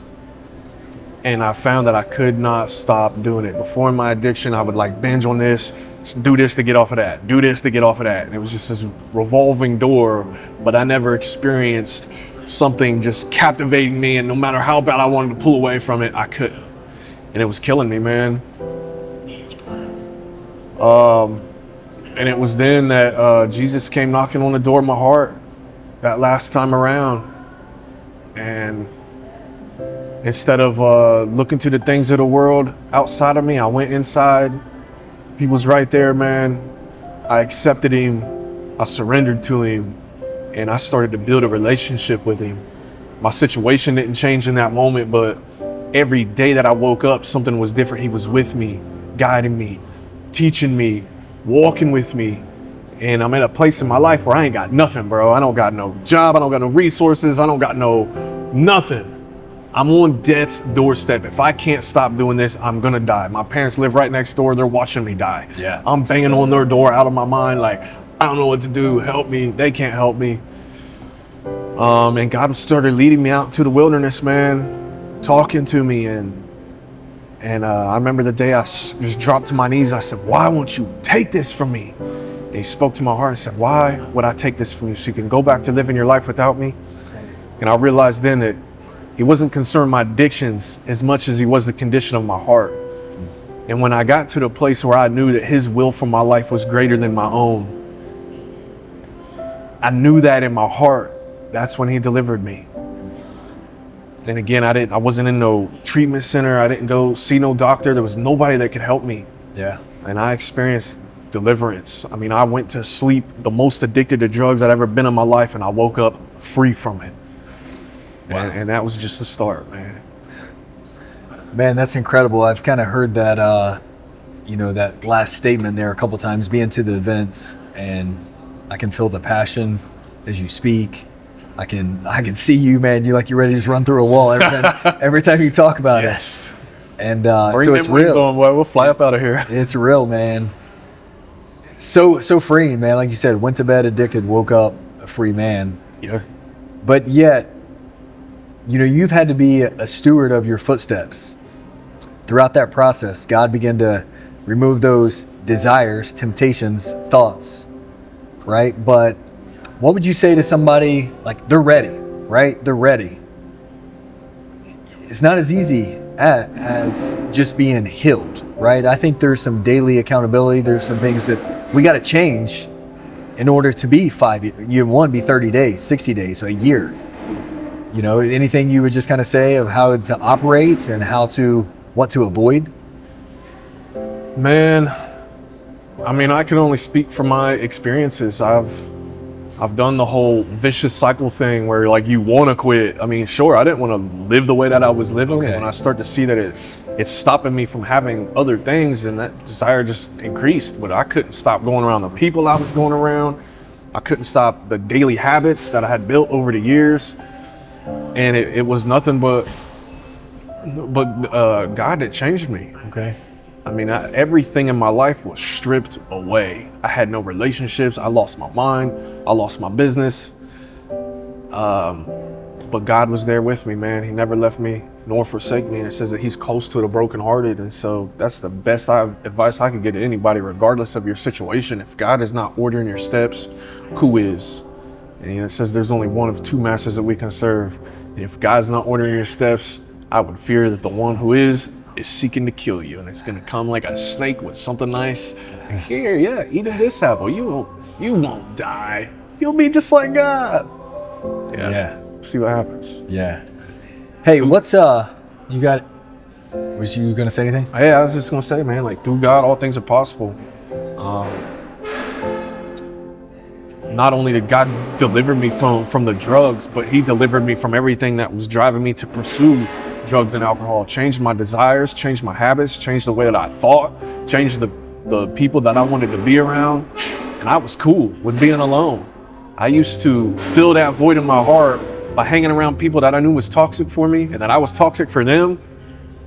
And I found that I could not stop doing it. Before in my addiction, I would binge on this, do this to get off of that, do this to get off of that. And it was just this revolving door, but I never experienced something just captivating me, and no matter how bad I wanted to pull away from it, I couldn't. And it was killing me, man. And it was then that Jesus came knocking on the door of my heart that last time around. And instead of looking to the things of the world outside of me, I went inside. He was right there, man. I accepted him. I surrendered to him. And I started to build a relationship with him. My situation didn't change in that moment, but every day that I woke up, something was different. He was with me, guiding me, teaching me, walking with me. And I'm at a place in my life where I ain't got nothing, bro. I don't got no job. I don't got no resources. I don't got no nothing. I'm on death's doorstep. If I can't stop doing this, I'm gonna die. My parents live right next door. They're watching me die. Yeah. I'm banging on their door out of my mind, like, I don't know what to do. Help me. They can't help me. And God started leading me out to the wilderness, man, talking to me. And I remember the day I just dropped to my knees. I said, why won't you take this from me? And he spoke to my heart and said, why would I take this from you? So you can go back to living your life without me? And I realized then that he wasn't concerned with my addictions as much as he was the condition of my heart. And when I got to the place where I knew that his will for my life was greater than my own, I knew that in my heart. That's when he delivered me. And again, I wasn't in no treatment center. I didn't go see no doctor. There was nobody that could help me. Yeah. And I experienced deliverance. I mean, I went to sleep the most addicted to drugs I'd ever been in my life, and I woke up free from it. Wow. And that was just the start, man. Man, that's incredible. I've kind of heard that, that last statement there a couple times, being to the events, and I can feel the passion as you speak. I can see you, man. You're ready to just run through a wall every time you talk about it. And so it's real. We'll fly up out of here. It's real, man. So freeing, man. Like you said, went to bed addicted, woke up a free man. Yeah. But yet, you've had to be a steward of your footsteps. Throughout that process, God began to remove those desires, temptations, thoughts, right? But what would you say to somebody like they're ready, right? They're ready. It's not as easy as just being healed, right? I think there's some daily accountability. There's some things that we got to change in order to be 5 years. You want to be 30 days, 60 days, so a year. Anything you would just kind of say of how to operate and what to avoid? Man, I mean, I can only speak from my experiences. I've done the whole vicious cycle thing where you want to quit. I mean, sure, I didn't want to live the way that I was living. Okay. When I start to see that it's stopping me from having other things, and that desire just increased. But I couldn't stop going around the people I was going around. I couldn't stop the daily habits that I had built over the years. And it was nothing but God that changed me. Okay. I mean, everything in my life was stripped away. I had no relationships. I lost my mind. I lost my business. But God was there with me, man. He never left me nor forsake me. And it says that he's close to the brokenhearted. And so that's the best advice I could get to anybody, regardless of your situation. If God is not ordering your steps, who is? And it says there's only one of two masters that we can serve. And if God's not ordering your steps, I would fear that the one who is seeking to kill you. And it's going to come like a snake with something nice. Here, eat this apple. You won't die. You'll be just like God. Yeah. See what happens. Yeah. Hey, what's you got? Was you gonna say anything? Hey, I was just gonna say, man, through God, all things are possible. Not only did God deliver me from the drugs, but he delivered me from everything that was driving me to pursue drugs and alcohol. Changed my desires, changed my habits, changed the way that I thought, changed the people that I wanted to be around. And I was cool with being alone. I used to fill that void in my heart by hanging around people that I knew was toxic for me and that I was toxic for them,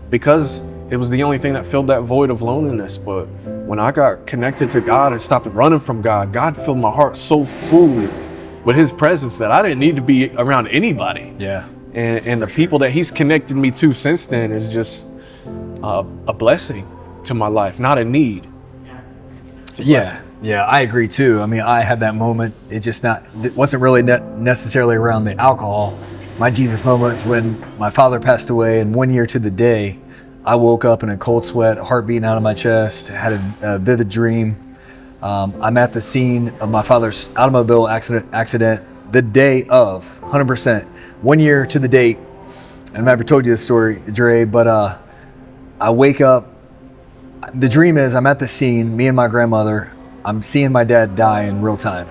because it was the only thing that filled that void of loneliness. But when I got connected to God and stopped running from God, God filled my heart so full with his presence that I didn't need to be around anybody. Yeah. And the people that he's connected me to since then is just a blessing to my life, not a need. Yeah, I agree too. I mean, I had that moment. It wasn't really necessarily around the alcohol. My Jesus moment was when my father passed away, and 1 year to the day, I woke up in a cold sweat, heart beating out of my chest, had a vivid dream. I'm at the scene of my father's automobile accident the day of, 100%. 1 year to the date. And I've never told you this story, Dre, but I wake up. The dream is I'm at the scene, me and my grandmother. I'm seeing my dad die in real time.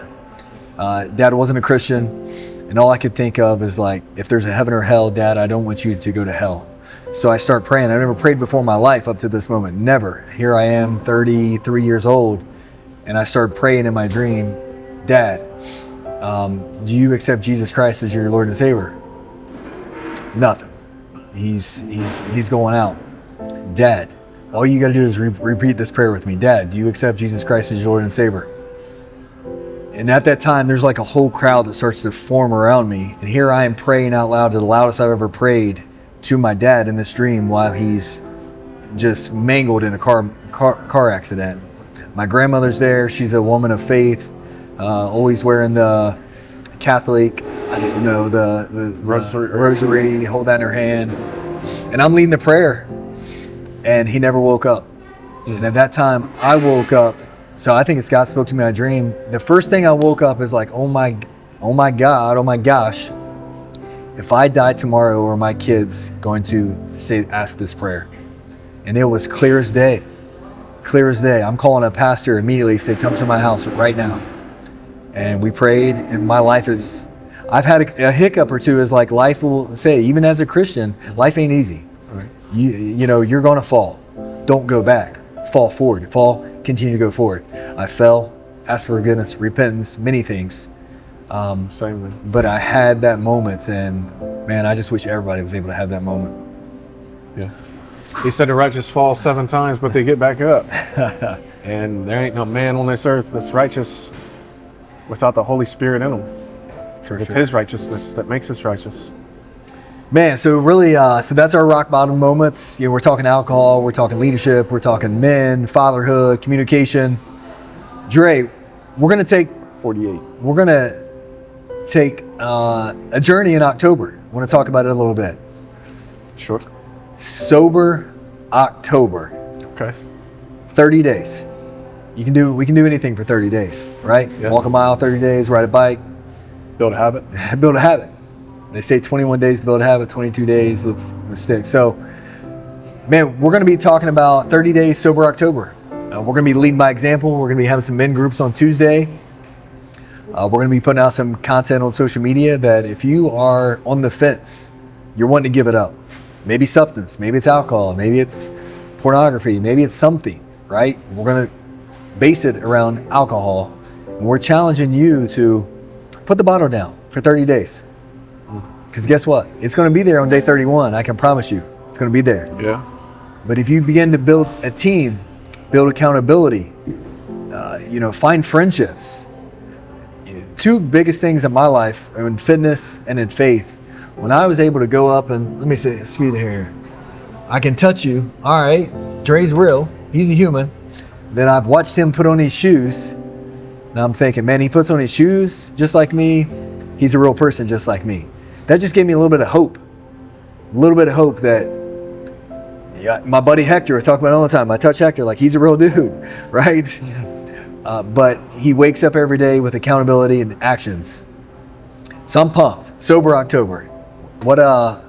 Dad wasn't a Christian, and all I could think of is if there's a heaven or hell, Dad, I don't want you to go to hell. So I start praying. I've never prayed before in my life up to this moment, never. Here I am, 33 years old, and I start praying in my dream, Dad, do you accept Jesus Christ as your Lord and Savior? Nothing. he's going out. Dad, all you got to do is repeat this prayer with me. Dad, do you accept Jesus Christ as your Lord and Savior? And at that time, there's like a whole crowd that starts to form around me. And here I am praying out loud, the loudest I've ever prayed to my dad in this dream while he's just mangled in a car accident. My grandmother's there. She's a woman of faith, always wearing the Catholic, I don't know, the rosary, hold that in her hand. And I'm leading the prayer. And he never woke up. And at that time, I woke up. So I think it's God spoke to me in a dream. The first thing I woke up is like, oh my God, oh my gosh. If I die tomorrow, are my kids going to ask this prayer? And it was clear as day. Clear as day. I'm calling a pastor immediately, said, come to my house right now. And we prayed, and my life is, I've had a hiccup or two, is like life will say, even as a Christian, life ain't easy. Right. You know, you're going to fall. Don't go back. Fall forward. Fall, continue to go forward. I fell, asked for forgiveness, repentance, many things. Same man. But I had that moment, and man, I just wish everybody was able to have that moment. Yeah. He said the righteous fall 7 times, but they get back up. And there ain't no man on this earth that's righteous without the Holy Spirit in him. It's his righteousness that makes us righteous. Man, so really, so that's our rock bottom moments. You know, we're talking alcohol, we're talking leadership, we're talking men, fatherhood, communication. Dre, we're gonna take 48. We're gonna take a journey in October. I want to talk about it a little bit. Sure. Sober October. Okay. 30 days. We can do anything for 30 days, right? Yeah. Walk a mile, 30 days, ride a bike. Build a habit. Build a habit. They say 21 days to build a habit, 22 days, it's a stick. So, man, we're going to be talking about 30 days sober October. We're going to be leading by example. We're going to be having some men groups on Tuesday. We're going to be putting out some content on social media that if you are on the fence, you're wanting to give it up. Maybe substance, maybe it's alcohol, maybe it's pornography, maybe it's something, right? We're going to base it around alcohol. And we're challenging you to put the bottle down for 30 days. Because guess what? It's going to be there on day 31. I can promise you. It's going to be there. Yeah. But if you begin to build a team, build accountability, find friendships. 2 biggest things in my life are in fitness and in faith. When I was able to go up and, let me say, excuse me here. I can touch you. All right. Dre's real. He's a human. Then I've watched him put on his shoes. Now I'm thinking, man, he puts on his shoes just like me. He's a real person just like me. That just gave me a little bit of hope. A little bit of hope that, yeah, my buddy Hector, I talk about it all the time. I touch Hector like he's a real dude, right? But he wakes up every day with accountability and actions. So I'm pumped. Sober October. What I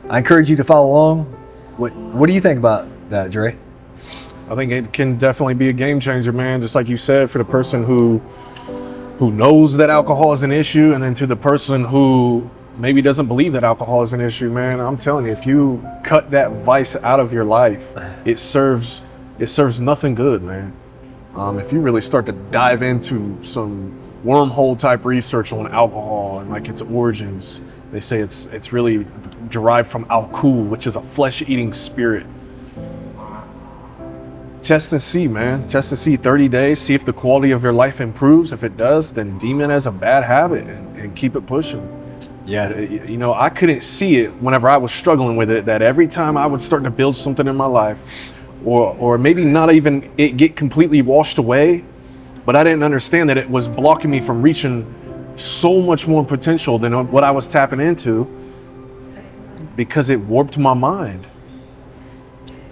encourage you to follow along. What do you think about that, Dre? I think it can definitely be a game changer, man. Just like you said, for the person who knows that alcohol is an issue, and then to the person who maybe doesn't believe that alcohol is an issue, man. I'm telling you, if you cut that vice out of your life, it serves nothing good, man. If you really start to dive into some wormhole type research on alcohol and like its origins, they say it's really derived from alcohol, which is a flesh-eating spirit. Test and see, man. Test and see 30 days, see if the quality of your life improves. If it does, then deem it as a bad habit and keep it pushing. Yeah. You know, I couldn't see it whenever I was struggling with it, that every time I would start to build something in my life, or maybe not even it get completely washed away, but I didn't understand that it was blocking me from reaching so much more potential than what I was tapping into, because it warped my mind.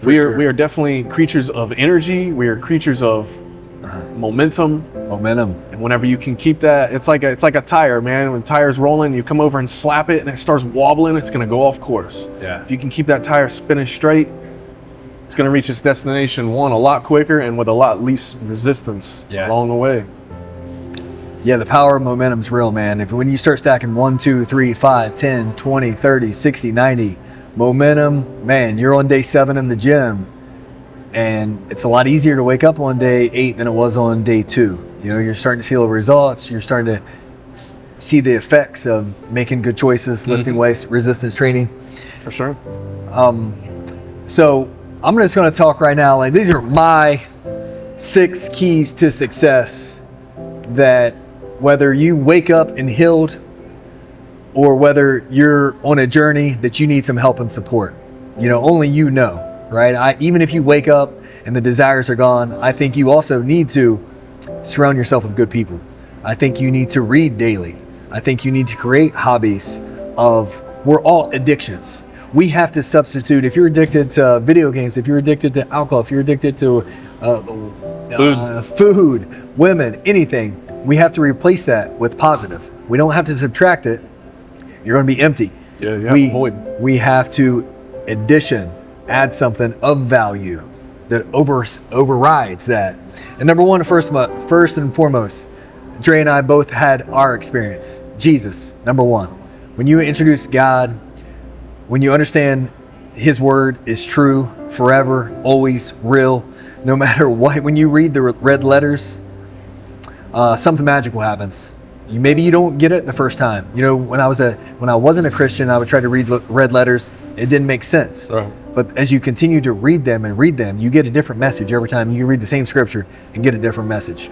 We are definitely creatures of energy. We are creatures of momentum. And whenever you can keep that, it's like a tire, man. When the tire's rolling, you come over and slap it and it starts wobbling, it's gonna go off course. Yeah. If you can keep that tire spinning straight, it's gonna reach its destination, a lot quicker and with a lot least resistance along the way. Yeah, the power of momentum's real, man. When you start stacking 1, 2, 3, 5, 10, 20, 30, 60, 90, momentum, man, you're on day 7 in the gym, and it's a lot easier to wake up on day 8 than it was on day 2. You know, you're starting to see the results. You're starting to see the effects of making good choices, lifting weights, resistance training. For sure. So I'm just going to talk right now. Like, these are my 6 keys to success, that whether you wake up and healed or whether you're on a journey that you need some help and support, only you know, right? Even if you wake up and the desires are gone, I think you also need to surround yourself with good people. I think you need to read daily. I think you need to create hobbies we're all addictions. We have to substitute. If you're addicted to video games, if you're addicted to alcohol, if you're addicted to food, women, anything, we have to replace that with positive. We don't have to subtract it. You're going to be empty. Yeah, you have a void. We have to add something of value that overrides that. And number one, first and foremost, Dray and I both had our experience. Jesus, number one. When you introduce God, when you understand His word is true, forever, always, real, no matter what, when you read the red letters, something magical happens. Maybe you don't get it the first time. When I wasn't a Christian, I would try to read red letters. It didn't make sense. Right. But as you continue to read them, you get a different message every time. You can read the same scripture and get a different message.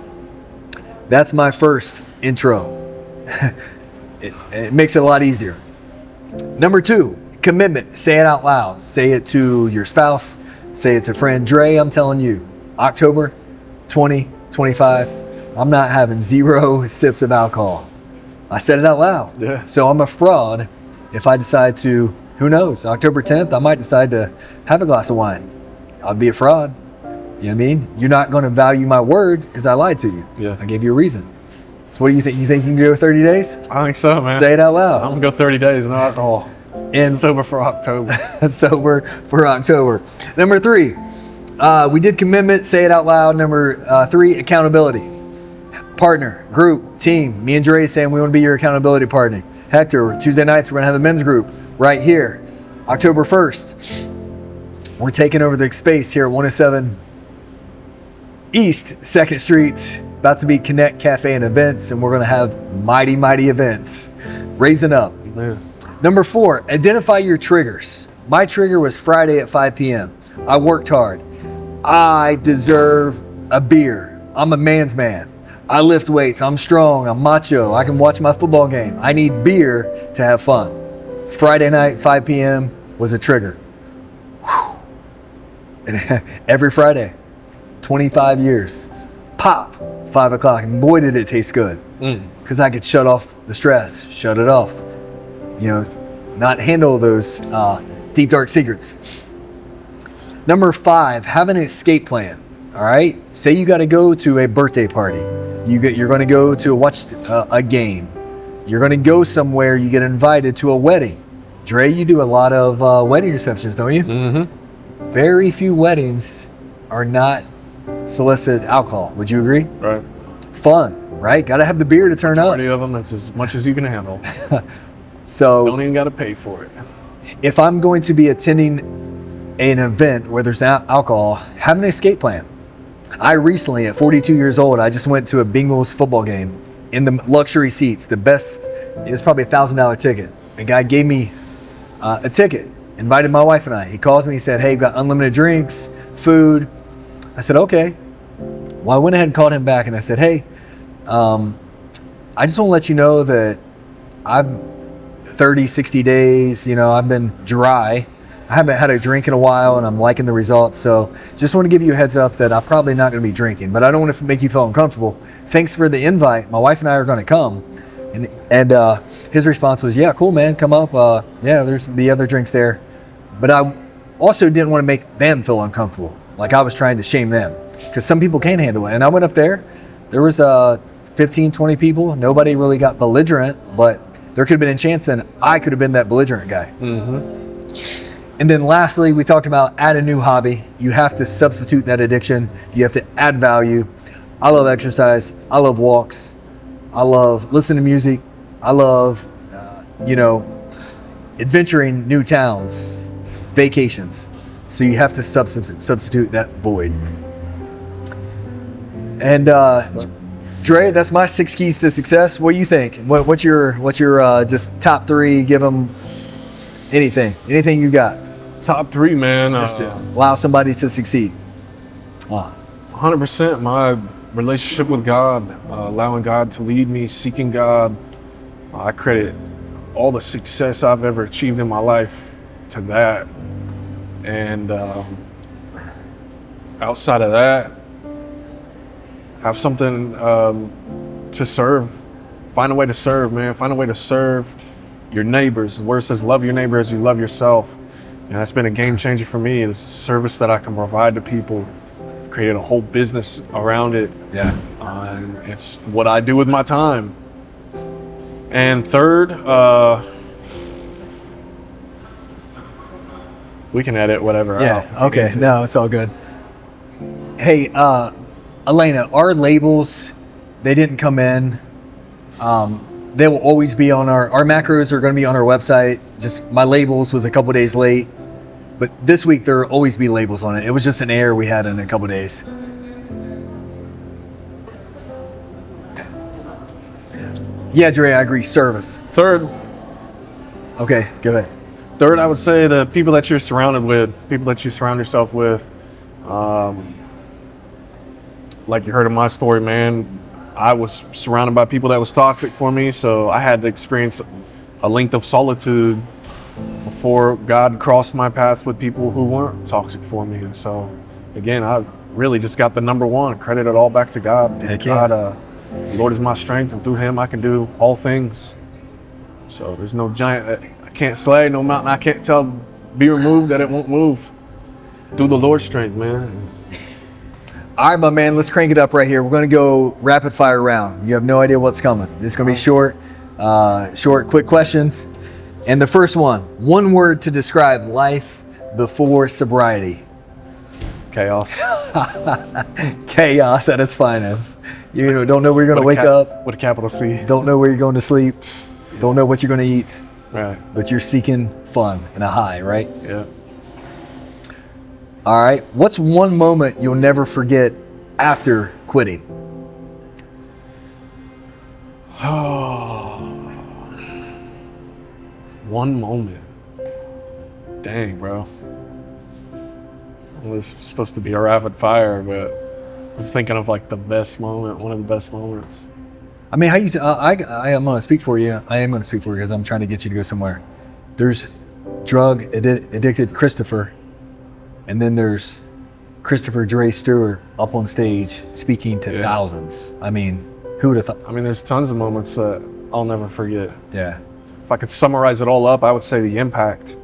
That's my first intro. It makes it a lot easier. Number 2, commitment. Say it out loud. Say it to your spouse. Say it to a friend. Dray, I'm telling you, October 2025, I'm not having 0 sips of alcohol. I said it out loud. Yeah. So I'm a fraud if I decide to, who knows, October 10th, I might decide to have a glass of wine. I'll be a fraud. You know what I mean? You're not going to value my word because I lied to you. Yeah. I gave you a reason. So what do you think? You think you can go 30 days? I think so, man. Say it out loud. I'm going to go 30 days, no alcohol. And sober for October. Sober for October. Number 3, we did commitment. Say it out loud. Number 3, accountability. Partner, group, team. Me and Dray saying we want to be your accountability partner. Hector, Tuesday nights we're going to have a men's group right here. October 1st, we're taking over the space here at 107 East 2nd Street. About to be Connect Cafe and Events, and we're going to have mighty, mighty events. Raising up. Yeah. Number 4, identify your triggers. My trigger was Friday at 5 p.m. I worked hard. I deserve a beer. I'm a man's man. I lift weights. I'm strong. I'm macho. I can watch my football game. I need beer to have fun. Friday night, 5 p.m. was a trigger. Whew. And every Friday, 25 years. Pop, 5 o'clock. And boy, did it taste good. Because I could shut off the stress, shut it off. Not handle those deep, dark secrets. Number 5, have an escape plan. All right? Say you got to go to a birthday party. You're going to go to watch a game. You're going to go somewhere. You get invited to a wedding. Dray, you do a lot of wedding receptions, don't you? Mm-hmm. Very few weddings are not solicit alcohol. Would you agree? Right. Fun, right? Got to have the beer to turn up. Majority of them, that's as much as you can handle. So don't even got to pay for it. If I'm going to be attending an event where there's alcohol, have an escape plan. I recently, at 42 years old, I just went to a Bengals football game in the luxury seats. The best, it was probably $1,000 ticket. A guy gave me a ticket, invited my wife and I. He calls me, he said, hey, you've got unlimited drinks, food. I said, okay. Well, I went ahead and called him back and I said, hey, I just want to let you know that I'm 30, 60 days, I've been dry. I haven't had a drink in a while and I'm liking the results. So just want to give you a heads up that I'm probably not going to be drinking, but I don't want to make you feel uncomfortable. Thanks for the invite. My wife and I are going to come. And his response was, yeah, cool, man. Come up. Yeah, there's the other drinks there. But I also didn't want to make them feel uncomfortable. Like I was trying to shame them because some people can't handle it. And I went up there. There was 15, 20 people. Nobody really got belligerent, but there could have been a chance then I could have been that belligerent guy. Mm-hmm. And then lastly, we talked about add a new hobby. You have to substitute that addiction. You have to add value. I love exercise. I love walks. I love listening to music. I love, adventuring new towns, vacations. So you have to substitute that void. And Dre, that's my 6 keys to success. What do you think? What's your just top 3? Give them anything you got. Top 3, man. Just to allow somebody to succeed. 100% my relationship with God, allowing God to lead me, seeking God. I credit all the success I've ever achieved in my life to that. And outside of that, have something to serve. Find a way to serve, man. Find a way to serve your neighbors. The word says, love your neighbor as you love yourself. And that's been a game changer for me. It's a service that I can provide to people. I've created a whole business around it. Yeah. And it's what I do with my time. And third, we can edit whatever out. Yeah, okay. No, it's all good. Hey, Elena, our labels, they didn't come in. They will always be on our macros are going to be on our website. Just my labels was a couple days late. But this week, there will always be labels on it. It was just an error we had in a couple days. Yeah, Dre, I agree. Service. Third, Okay, go ahead. Third, I would say the people that you're surrounded with, people that you surround yourself with. Like you heard of my story, man, I was surrounded by people that was toxic for me, so I had to experience a length of solitude before God crossed my paths with people who weren't toxic for me. And so, again, I really just got the number one, credit it all back to God. Heck yeah. God, the Lord is my strength, and through Him I can do all things. So there's no giant I can't slay, no mountain I can't tell be removed that it won't move. Through the Lord's strength, man. All right, my man, let's crank it up right here. We're going to go rapid fire round. You have no idea what's coming. This is going to be short, quick questions. And the first one word to describe life before sobriety. Chaos. Chaos at its finest. You don't know where you're going to wake up. With a capital C. Don't know where you're going to sleep. Don't know what you're going to eat. Right. But you're seeking fun and a high, right? Yeah. All right. What's one moment you'll never forget after quitting? One moment. Dang, bro. It was supposed to be a rapid fire, but I'm thinking of like the best moment, one of the best moments. I mean, how you? I am going to speak for you. I am going to speak for you because I'm trying to get you to go somewhere. There's drug addicted Christopher, and then there's Christopher Day-Stewart up on stage speaking to thousands. I mean, who would have thought? I mean, there's tons of moments that I'll never forget. Yeah. If I could summarize it all up, I would say the impact.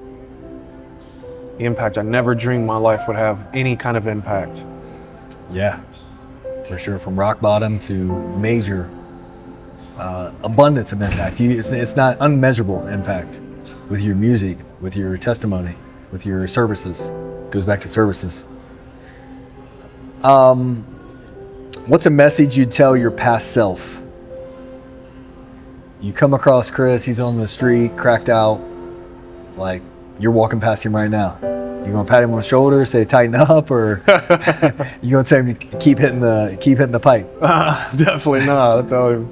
The impact. I never dreamed my life would have any kind of impact. Yeah, for sure. From rock bottom to major abundance of impact. It's not unmeasurable impact with your music, with your testimony, with your services. It goes back to services. What's a message you'd tell your past self? You come across Chris, he's on the street, cracked out, like you're walking past him right now. You gonna pat him on the shoulder, say tighten up, or you gonna tell him to keep hitting the pipe? Definitely not. I tell him,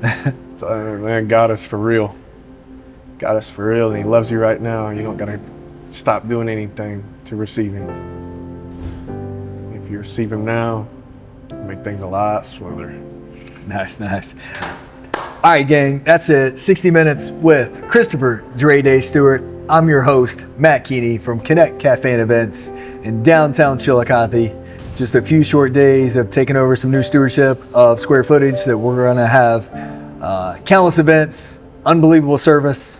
man, God is for real. God is for real, and He loves you right now. You don't gotta stop doing anything to receive Him. If you receive Him now, it'll make things a lot smoother. Nice. All right, gang, that's it. 60 minutes with Christopher Day-Stewart. I'm your host, Matt Keeney from Connect Cafe and Events in downtown Chillicothe. Just a few short days of taking over some new stewardship of square footage that we're going to have countless events, unbelievable service,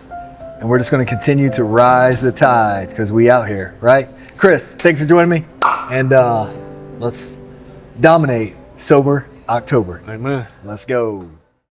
and we're just going to continue to rise the tides because we out here, right? Chris, thanks for joining me, and let's dominate Sober October. Amen. Let's go.